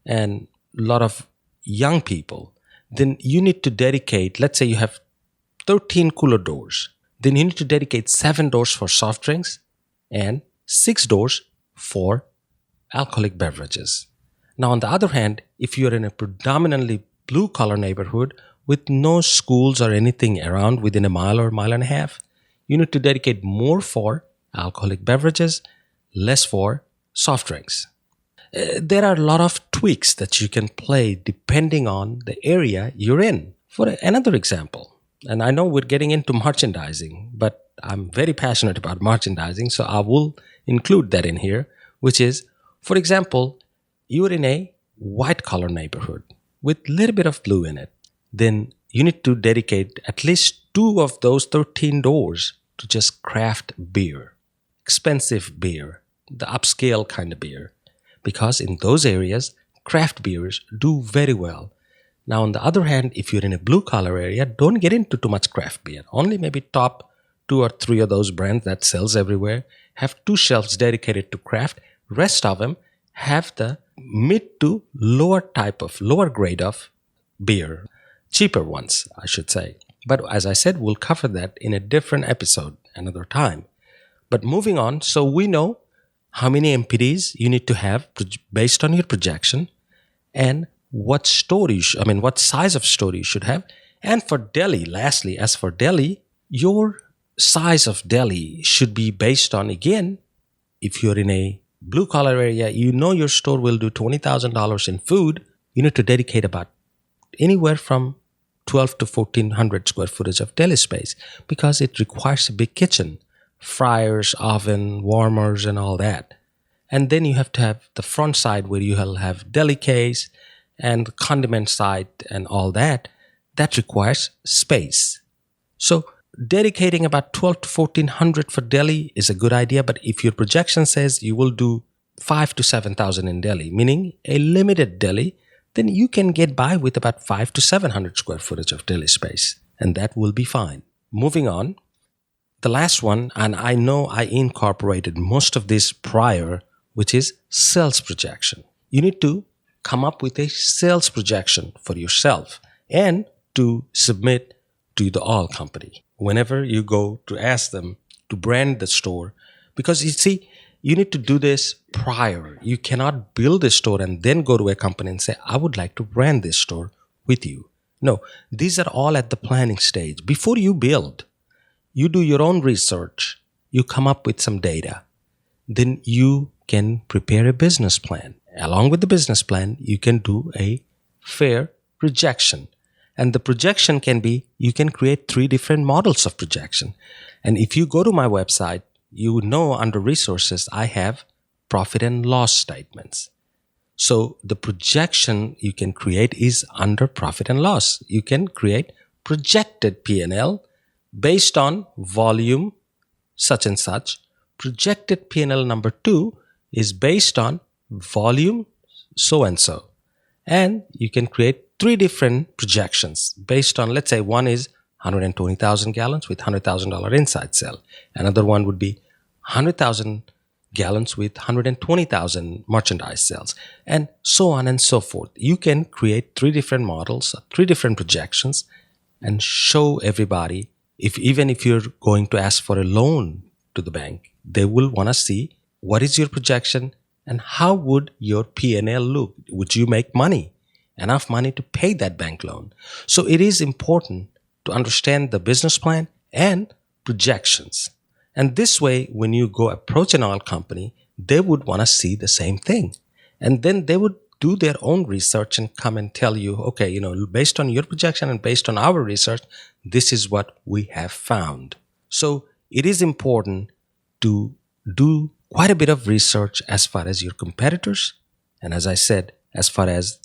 Speaker 1: and a lot of young people, then you need to dedicate, let's say you have 13 cooler doors, then you need to dedicate 7 doors for soft drinks and 6 doors for alcoholic beverages. Now, on the other hand, if you're in a predominantly blue-collar neighborhood with no schools or anything around within a mile or mile and a half, you need to dedicate more for alcoholic beverages, less for soft drinks. There are a lot of tweaks that you can play depending on the area you're in. For another example, and I know we're getting into merchandising, but I'm very passionate about merchandising, so I will include that in here, which is, for example, you're in a white-collar neighborhood with a little bit of blue in it. Then you need to dedicate at least 2 of those 13 doors to just craft beer, expensive beer, the upscale kind of beer. Because in those areas, craft beers do very well. Now, on the other hand, if you're in a blue-collar area, don't get into too much craft beer. Only maybe top 2 or 3 of those brands that sells everywhere. Have 2 shelves dedicated to craft. Rest of them have the mid to lower grade of beer. Cheaper ones, I should say. But as I said, we'll cover that in a different episode another time. But moving on, so we know how many MPDs you need to have based on your projection and what size of store you should have. And for deli, lastly, as for deli, your size of deli should be based on, again, if you're in a blue-collar area, you know your store will do $20,000 in food, you need to dedicate about anywhere from 12 to 1,400 square footage of deli space because it requires a big kitchen, fryers, oven, warmers, and all that. And then you have to have the front side where you will have deli case and the condiment side and all that. That requires space. So dedicating about 12 to 1,400 for deli is a good idea, but if your projection says you will do 5 to 7,000 in deli, meaning a limited deli, then you can get by with about 5 to 700 square footage of deli space, and that will be fine. Moving on, the last one, and I know I incorporated most of this prior, which is sales projection. You need to come up with a sales projection for yourself and to submit to the oil company whenever you go to ask them to brand the store. Because you see, you need to do this prior. You cannot build a store and then go to a company and say, I would like to brand this store with you. No, these are all at the planning stage. Before you build, you do your own research. You come up with some data. Then you can prepare a business plan. along with the business plan, you can do a fair projection. And the projection can be, you can create 3 different models of projection. And if you go to my website, you know under resources, I have profit and loss statements. So the projection you can create is under profit and loss. You can create projected P&L based on volume such and such. Projected P&L number 2 is based on volume so and so. And you can create 3 different projections based on, let's say one is 120,000 gallons with $100,000 inside sale. Another one would be 100,000 gallons with 120,000 merchandise sales, and so on and so forth. You can create 3 different models, 3 different projections, and show everybody, even if you're going to ask for a loan to the bank, they will want to see what is your projection and how would your P&L look. Would you make money, enough money to pay that bank loan? So it is important to understand the business plan and projections. And this way, when you go approach an oil company, they would want to see the same thing. And then they would do their own research and come and tell you, okay, based on your projection and based on our research, this is what we have found. So it is important to do quite a bit of research as far as your competitors, and as I said, as far as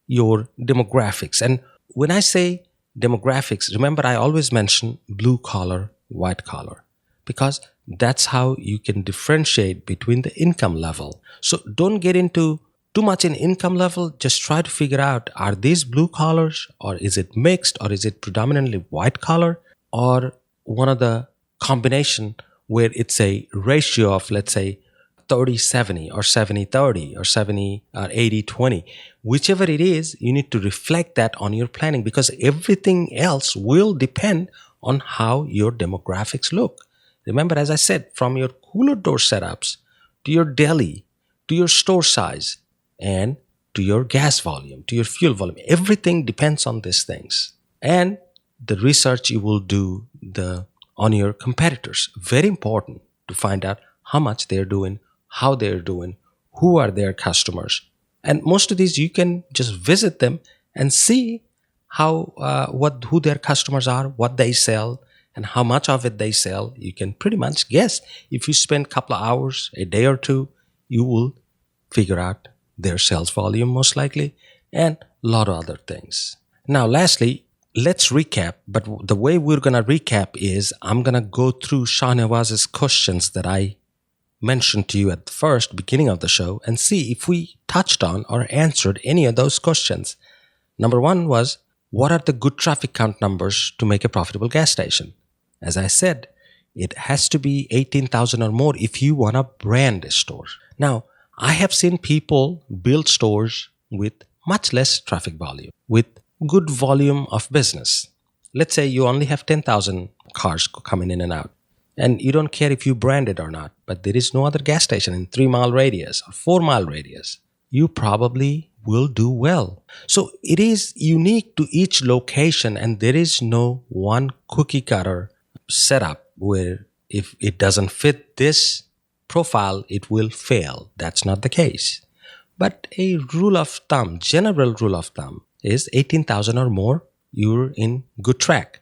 Speaker 1: your demographics. And when I say demographics, remember I always mention blue collar, white collar, because that's how you can differentiate between the income level. So don't get into too much in income level. Just try to figure out, are these blue collars, or is it mixed, or is it predominantly white collar, or one of the combination where it's a ratio of, let's say, 30-70 or 70-30 or 70 or 80-20. Whichever it is, you need to reflect that on your planning, because everything else will depend on how your demographics look. Remember, as I said, from your cooler door setups to your deli, to your store size, and to your gas volume, to your fuel volume, everything depends on these things. And the research you will do on your competitors, very important to find out how much they're doing, how they're doing, who are their customers. And most of these, you can just visit them and see who their customers are, what they sell, and how much of it they sell. You can pretty much guess. If you spend a couple of hours, a day or two, you will figure out their sales volume most likely, and a lot of other things. Now, lastly, let's recap. But the way we're going to recap is I'm going to go through Shahnawaz's questions that I mentioned to you at the first beginning of the show and see if we touched on or answered any of those questions. Number 1 was, what are the good traffic count numbers to make a profitable gas station? As I said, it has to be 18,000 or more if you want to brand a store. Now, I have seen people build stores with much less traffic volume, with good volume of business. Let's say you only have 10,000 cars coming in and out, and you don't care if you brand it or not, but there is no other gas station in 3-mile radius or 4-mile radius. You probably will do well. So it is unique to each location, and there is no one cookie cutter setup where if it doesn't fit this profile, it will fail. That's not the case. But a rule of thumb, general rule of thumb, is 18,000 or more, you're in good track.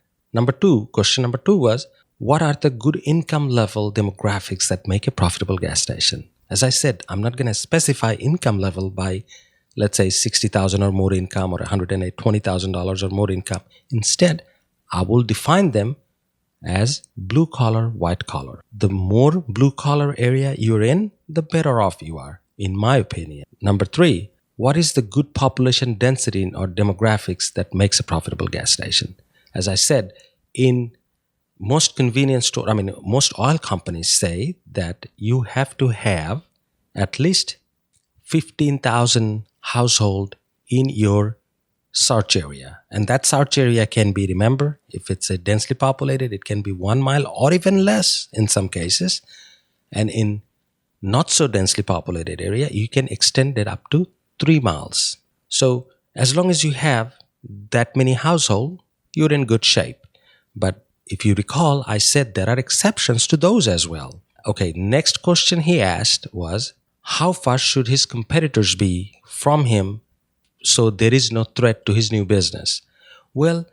Speaker 1: Question number 2 was, what are the good income level demographics that make a profitable gas station? As I said, I'm not going to specify income level by, let's say, 60,000 or more income or $120,000 or more income. Instead, I will define them as blue collar, white collar. The more blue collar area you're in, the better off you are, in my opinion. Number 3, what is the good population density or demographics that makes a profitable gas station? As I said, in most convenience store, most oil companies say that you have to have at least 15,000 household in your search area. And that search area can be, remember, if it's a densely populated, it can be 1 mile or even less in some cases. And in not so densely populated area, you can extend it up to 3 miles. So as long as you have that many household, you're in good shape. But if you recall, I said there are exceptions to those as well. Okay, next question he asked was, How far should his competitors be from him so there is no threat to his new business? Well,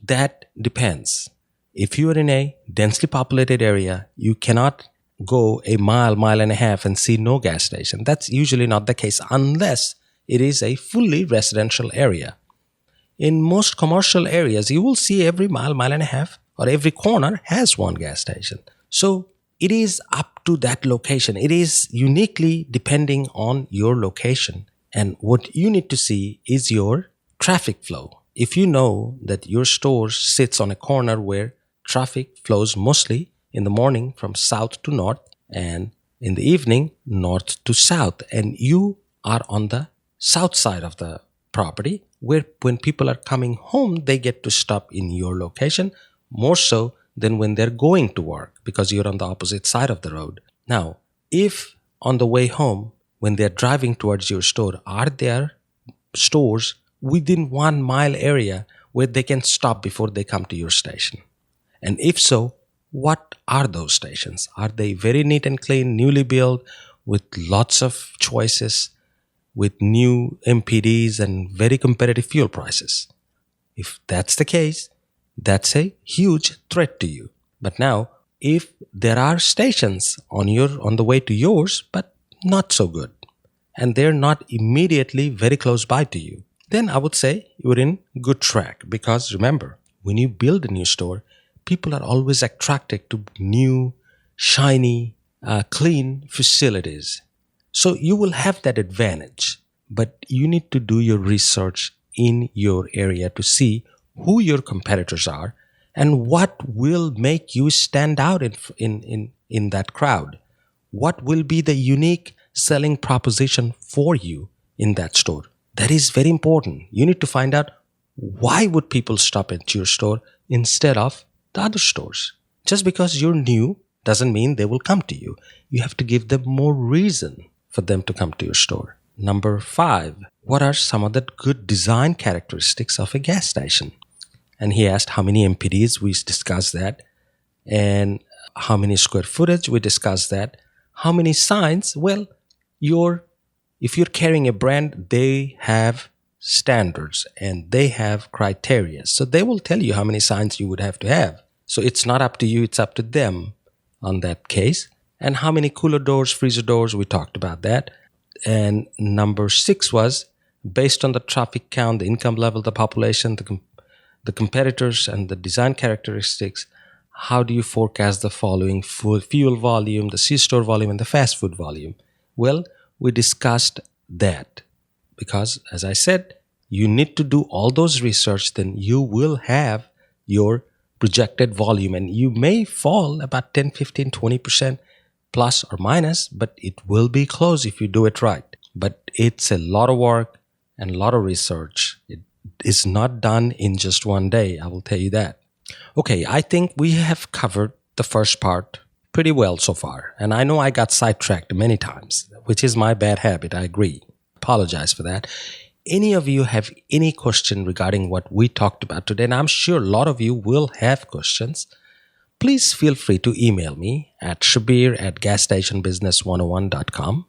Speaker 1: that depends. If you are in a densely populated area, you cannot go a mile and a half and see no gas station. That's usually not the case unless it is a fully residential area. In most commercial areas, you will see every mile and a half, or every corner has one gas station. So it is up to that location. It is uniquely depending on your location. And what you need to see is your traffic flow. If you know that your store sits on a corner where traffic flows mostly in the morning from south to north and in the evening north to south, and you are on the south side of the property where when people are coming home, they get to stop in your location more so than when they're going to work because you're on the opposite side of the road. Now, if on the way home, when they're driving towards your store, are there stores within 1 mile area where they can stop before they come to your station? And if so, what are those stations? Are they very neat and clean, newly built, with lots of choices, with new MPDs and very competitive fuel prices? If that's the case, that's a huge threat to you. But now, if there are stations on the way to yours, but not so good, and they're not immediately very close by to you, then I would say you're in good track. Because remember, when you build a new store, people are always attracted to new, shiny, clean facilities. So you will have that advantage. But you need to do your research in your area to see who your competitors are and what will make you stand out in that crowd. What will be the unique selling proposition for you in that store? That is very important. You need to find out why would people stop at your store instead of the other stores. Just because you're new doesn't mean they will come to you. You have to give them more reason for them to come to your store. Number 5, what are some of the good design characteristics of a gas station? And he asked how many MPDs, we discussed that. And how many square footage, we discussed that. How many signs? Well, if you're carrying a brand, they have standards and they have criteria. So they will tell you how many signs you would have to have. So it's not up to you, it's up to them on that case. And how many cooler doors, freezer doors, we talked about that. And number 6 was based on the traffic count, the income level, the population, the competitors, and the design characteristics. How do you forecast the following: fuel volume, the C-store volume, and the fast food volume? Well, we discussed that because, as I said, you need to do all those research, then you will have your projected volume, and you may fall about 10, 15, 20% plus or minus, but it will be close if you do it right. But it's a lot of work and a lot of research. It is not done in just one day, I will tell you that. Okay, I think we have covered the first part pretty well so far. And I know I got sidetracked many times, which is my bad habit, I agree. Apologize for that. Any of you have any question regarding what we talked about today, and I'm sure a lot of you will have questions, please feel free to email me at shabbir@gasstationbusiness101.com,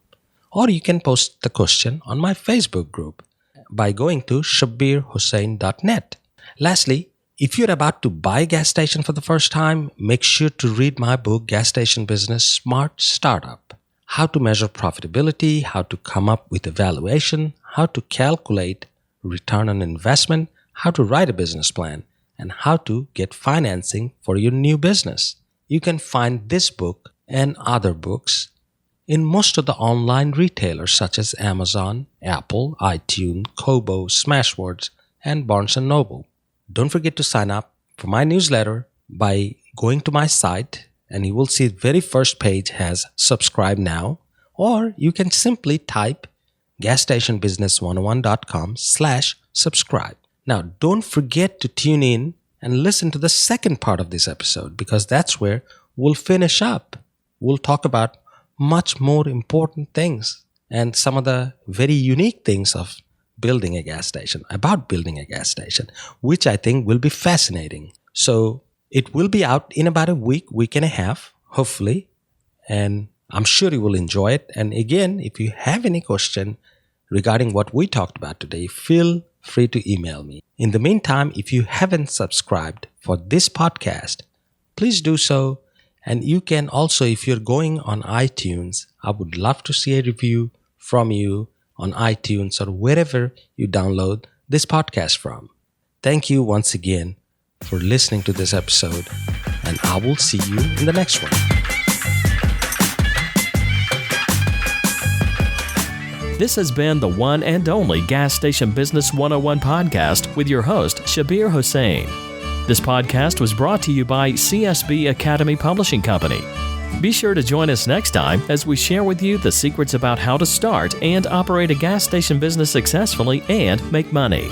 Speaker 1: or you can post the question on my Facebook group by going to shabbirhossain.net. Lastly, if you're about to buy a gas station for the first time, make sure to read my book, Gas Station Business Smart Startup. How to measure profitability, how to come up with a valuation, how to calculate return on investment, how to write a business plan, and how to get financing for your new business. You can find this book and other books in most of the online retailers such as Amazon, Apple, iTunes, Kobo, Smashwords, and Barnes & Noble. Don't forget to sign up for my newsletter by going to my site, and you will see the very first page has subscribe now, or you can simply type gasstationbusiness101.com/subscribe. Now, don't forget to tune in and listen to the second part of this episode, because that's where we'll finish up. We'll talk about much more important things and some of the very unique things of building a gas station, which I think will be fascinating. So it will be out in about a week and a half, hopefully. And I'm sure you will enjoy it. And again, if you have any question regarding what we talked about today, feel free to email me. In the meantime, if you haven't subscribed for this podcast, please do so. And you can also, if you're going on iTunes, I would love to see a review from you on iTunes or wherever you download this podcast from. Thank you once again for listening to this episode, and I will see you in the next one.
Speaker 2: This has been the one and only Gas Station Business 101 podcast with your host, Shabbir Hossain. This podcast was brought to you by CSB Academy Publishing Company. Be sure to join us next time as we share with you the secrets about how to start and operate a gas station business successfully and make money.